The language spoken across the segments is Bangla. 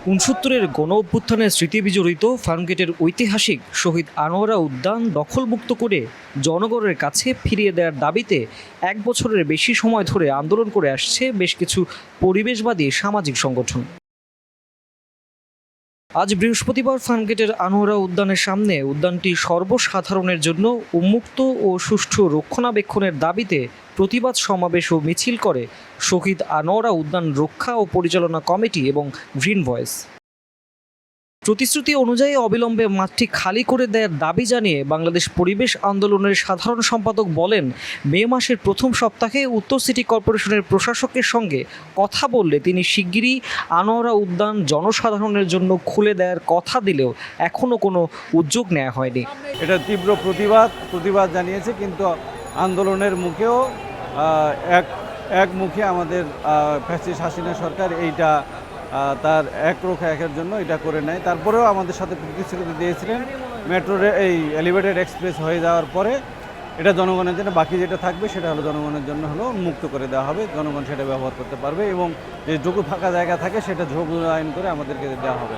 ৬৯-এর গণ অভ্যুত্থানের স্মৃতি বিজড়িত ফার্মগেটের ঐতিহাসিক শহীদ আনোয়ারা উদ্যান দখলমুক্ত করে জনগণের কাছে ফিরিয়ে দেওয়ার দাবিতে ১ বছরের বেশি সময় ধরে আন্দোলন করে আসছে বেশ কিছু পরিবেশবাদী সামাজিক সংগঠন। আজ বৃহস্পতিবার ফার্মগেটের আনোয়ারা উদ্যানের সামনে উদ্যানটি সর্বসাধারণের জন্য উন্মুক্ত ও সুষ্ঠু রক্ষণাবেক্ষণের দাবিতে প্রতিবাদ সমাবেশ ও মিছিল করে শহীদ আনোয়ারা উদ্যান রক্ষা ও পরিচালনা কমিটি এবং গ্রিন ভয়েস। প্রতিশ্রুতি অনুযায়ী অবিলম্বে মাঠটি খালি করে দেওয়ার দাবি জানিয়ে বাংলাদেশ পরিবেশ আন্দোলনের সাধারণ সম্পাদক বলেন, মে মাসের প্রথম সপ্তাহে উত্তর সিটি কর্পোরেশনের প্রশাসকের সঙ্গে কথা বললে তিনি শিগগিরই আনোয়ারা উদ্যান জনসাধারণের জন্য খুলে দেওয়ার কথা দিলেও এখনও কোনো উদ্যোগ নেওয়া হয়নি। এটা তীব্র প্রতিবাদ জানিয়েছে, কিন্তু আন্দোলনের মুখেও একমুখে আমাদের ফ্যাসিস্ট হাসিনা সরকার এইটা তার একের জন্য এটা করে নেয়। তারপরেও আমাদের সাথে প্রতিশ্রুতি দিয়েছিলেন এই এলিভেটেড এক্সপ্রেস হয়ে যাওয়ার পরে এটা জনগণের জন্য, বাকি যেটা থাকবে সেটা হলো জনগণের জন্য উন্মুক্ত করে দেওয়া হবে, জনগণ সেটা ব্যবহার করতে পারবে এবং যেটুকু ফাঁকা জায়গা থাকে সেটা ঝোপঝাড় করে আমাদেরকে দেওয়া হবে।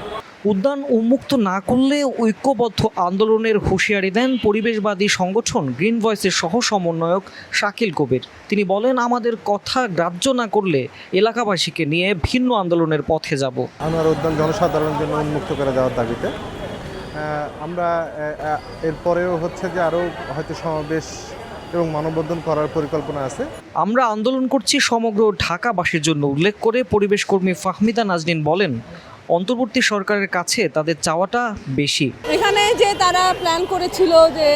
উদ্যান উন্মুক্ত না করলে ঐক্যবদ্ধ আন্দোলনের হুঁশিয়ারি দেন পরিবেশবাদী সংগঠন গ্রিন ভয়েসের সহ সমন্বয়ক শাকিল কবির। তিনি বলেন, আমাদের কথা গ্রাহ্য না করলে এলাকাবাসীকে নিয়ে ভিন্ন আন্দোলনের পথে যাব। আনোয়ারা উদ্যান জনসাধারণের জন্য উন্মুক্ত করে দেওয়ার দাবিতে আমরা এরপরেও হচ্ছে যে আরও হয়তো সমাবেশ এবং মানববন্ধন করার পরিকল্পনা আছে। আমরা আন্দোলন করছি সমগ্র ঢাকাবাসীর জন্য উল্লেখ করে পরিবেশ কর্মী ফাহমিদা নাজনীন বলেন, অন্তর্বর্তী সরকারের কাছে তাদের চাওয়াটা বেশি। এখানে যে তারা প্ল্যান করেছিল যে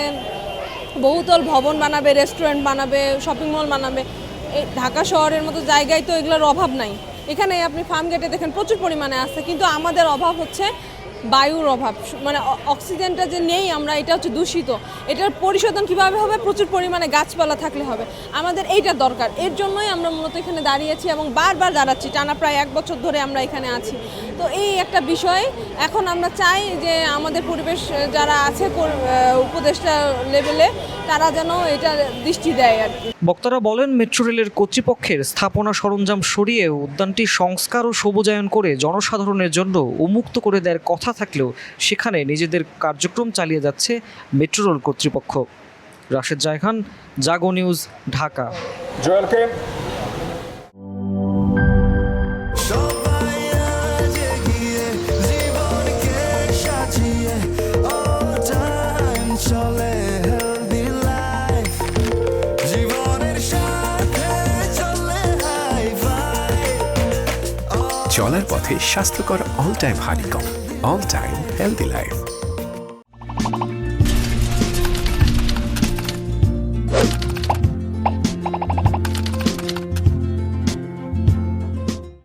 বহুতল ভবন বানাবে, রেস্টুরেন্ট বানাবে, শপিং মল বানাবে, ঢাকা শহরের মতো জায়গায় তো এগুলোর অভাব নাই। এখানে আপনি ফার্মগেটে দেখেন প্রচুর পরিমাণে আছে, কিন্তু আমাদের অভাব হচ্ছে বায়ুর অভাব, মানে অক্সিজেনটা যে নেই আমরা, এটা হচ্ছে দূষিত। এটার পরিশোধন কিভাবে হবে? প্রচুর পরিমাণে গাছপালা থাকলে হবে। আমাদের এইটা দরকার, এর জন্যই আমরা মূলত এখানে দাঁড়িয়েছি এবং বারবার দাঁড়াচ্ছি, টানা প্রায় 1 বছর ধরে আমরা এখানে আছি। তো এই একটা বিষয়, এখন আমরা চাই যে আমাদের পরিবেশ যারা আছে উপদেষ্টা লেভেলে, তারা যেন এটা দৃষ্টি দেয় আর কি। বক্তারা বলেন, মেট্রো রেলের কর্তৃপক্ষের স্থাপনা সরঞ্জাম সরিয়ে উদ্যানটি সংস্কার ও সবুজায়ন করে জনসাধারণের জন্য উন্মুক্ত করে দেওয়ার কথা থাকলেও সেখানে নিজেদের কার্যক্রম চালিয়ে যাচ্ছে মেট্রো রেল কর্তৃপক্ষ। রাশেদ জায়খান, জাগো নিউজ, ঢাকা। চলার পথে স্বাস্থ্যকর all time honeycomb, all time healthy life.